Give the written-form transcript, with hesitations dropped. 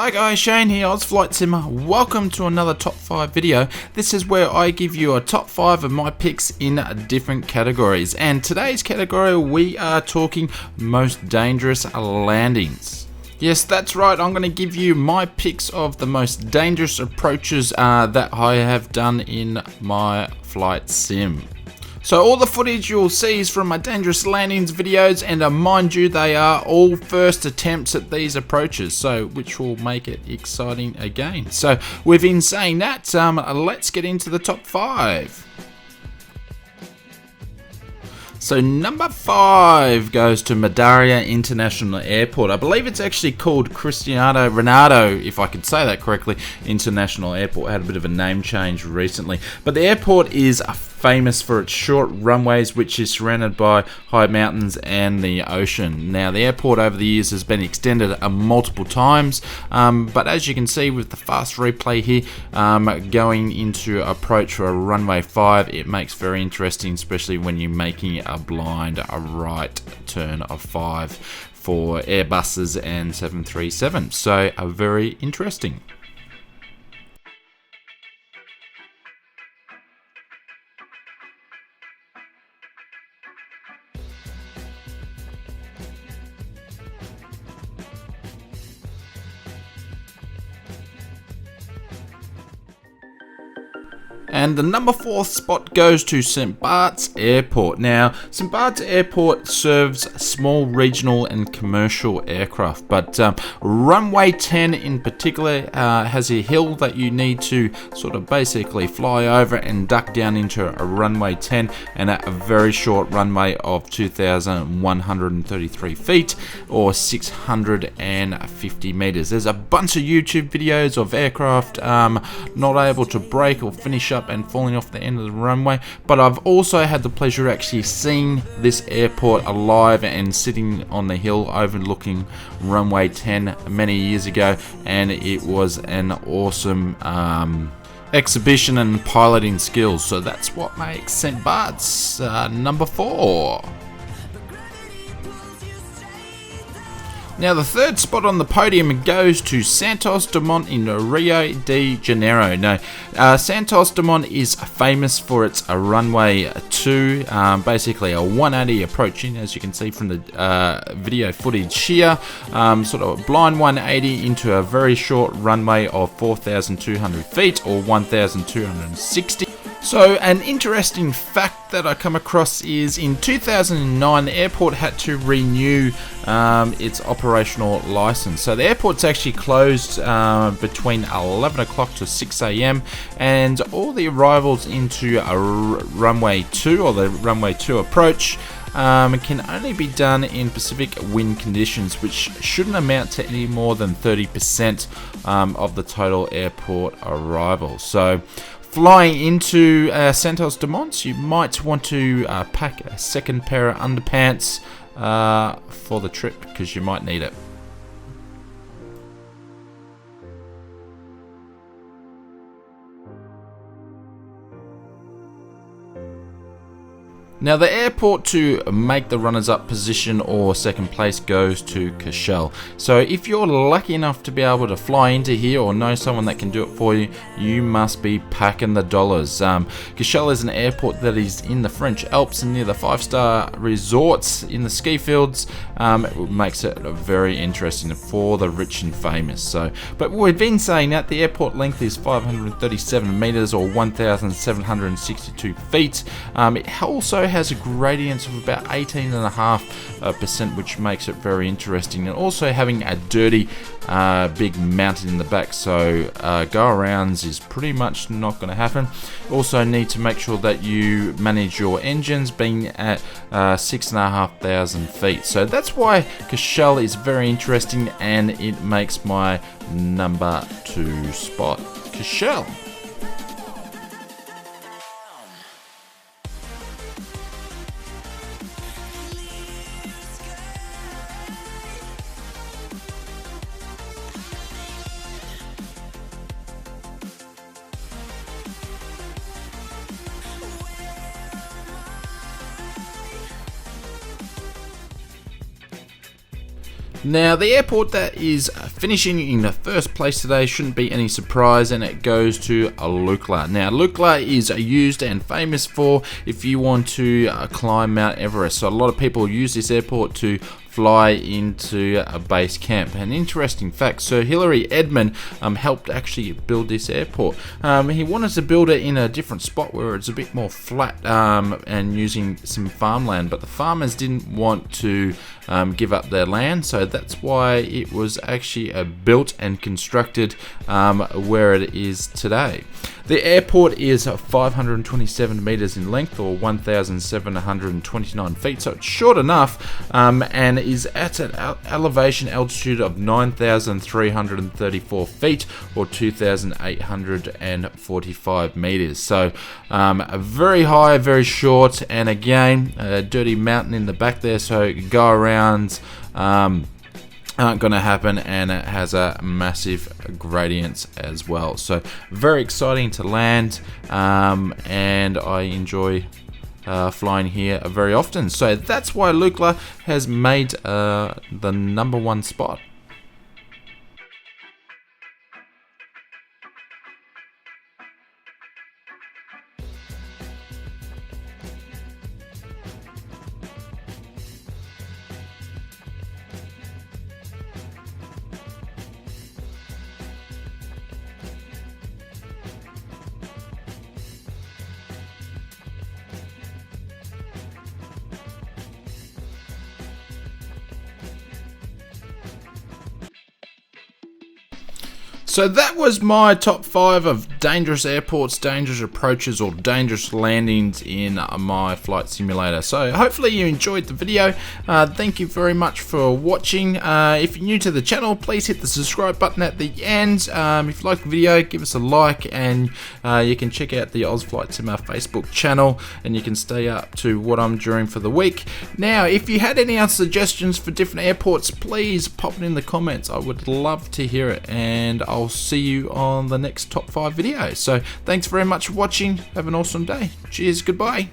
Hi guys, Shane here, FSElite Simmer. Welcome to another top 5 video. This is where I give you a top 5 of my picks in different categories. And today's category, we are talking most dangerous landings. Yes, that's right, I'm going to give you my picks of the most dangerous approaches that I have done in my flight sim. So all the footage you'll see is from my dangerous landings videos, and mind you, they are all first attempts at these approaches, so which will make it exciting again. So within saying that, let's get into the top 5. So number 5 goes to Madeira International Airport. I believe it's actually called Cristiano Ronaldo, if I could say that correctly, International Airport. Had a bit of a name change recently. But the airport is famous for its short runways, which is surrounded by high mountains and the ocean. Now, the airport over the years has been extended multiple times, but as you can see with the fast replay here, going into approach for a runway 5, it makes very interesting, especially when you're making a blind right turn of 5 for Airbuses and 737. So, very interesting. And the number 4 spot goes to St. Barts Airport. Now, St. Barts Airport serves small regional and commercial aircraft, but runway 10 in particular has a hill that you need to sort of basically fly over and duck down into a runway 10, and at a very short runway of 2,133 feet or 650 meters. There's a bunch of YouTube videos of aircraft not able to break or finish up and falling off the end of the runway, but I've also had the pleasure of actually seeing this airport alive and sitting on the hill overlooking runway 10 many years ago, and it was an awesome exhibition and piloting skills. So that's what makes St. Barts number 4. Now, the third spot on the podium goes to Santos Dumont in Rio de Janeiro. Now, Santos Dumont is famous for its runway 2, basically a 180 approaching, as you can see from the video footage here, sort of a blind 180 into a very short runway of 4,200 feet or 1,260. So an interesting fact that I come across is in 2009 the airport had to renew its operational license. So the airport's actually closed between 11 o'clock to 6 a.m. and all the arrivals into a runway 2 or the runway 2 approach can only be done in Pacific wind conditions, which shouldn't amount to any more than 30% of the total airport arrivals. So flying into Santos Dumont, you might want to pack a second pair of underpants for the trip, because you might need it. Now, the airport to make the runners-up position or second place goes to Courchevel. So if you're lucky enough to be able to fly into here or know someone that can do it for you, you must be packing the dollars. Courchevel is an airport that is in the French Alps and near the 5-star resorts in the ski fields. It makes it very interesting for the rich and famous. So, but we've been saying that the airport length is 537 meters or 1,762 feet. It also has a gradient of about 18.5%, which makes it very interesting, and also having a dirty big mountain in the back, so go-arounds is pretty much not going to happen. Also need to make sure that you manage your engines being at 6,500 feet. So that's why Courchevel is very interesting, and it makes my number 2 spot Courchevel. Now, the airport that is finishing in the first place today shouldn't be any surprise, and it goes to Lukla. Now, Lukla is used and famous for if you want to climb Mount Everest. So a lot of people use this airport to fly into a base camp. An interesting fact, Sir Hilary Edmond helped actually build this airport. He wanted to build it in a different spot where it's a bit more flat and using some farmland, but the farmers didn't want to give up their land, so that's why it was actually built and constructed where it is today. The airport is 527 meters in length, or 1,729 feet, so it's short enough, and is at an elevation altitude of 9,334 feet, or 2,845 meters. So very high, very short, and again, a dirty mountain in the back there, so go arounds aren't going to happen, and it has a massive gradients as well. So very exciting to land, and I enjoy flying here very often. So that's why Lukla has made the #1 spot. So that was my top 5 of dangerous airports, dangerous approaches, or dangerous landings in my flight simulator. So hopefully you enjoyed the video. Thank you very much for watching. If you're new to the channel, please hit the subscribe button at the end. If you like the video, give us a like, and you can check out the OzFlight Simmer Facebook channel, and you can stay up to what I'm doing for the week. Now, if you had any other suggestions for different airports, please pop it in the comments. I would love to hear it, and I'll see you on the next top 5 video. So thanks very much for watching. Have an awesome day. Cheers. Goodbye.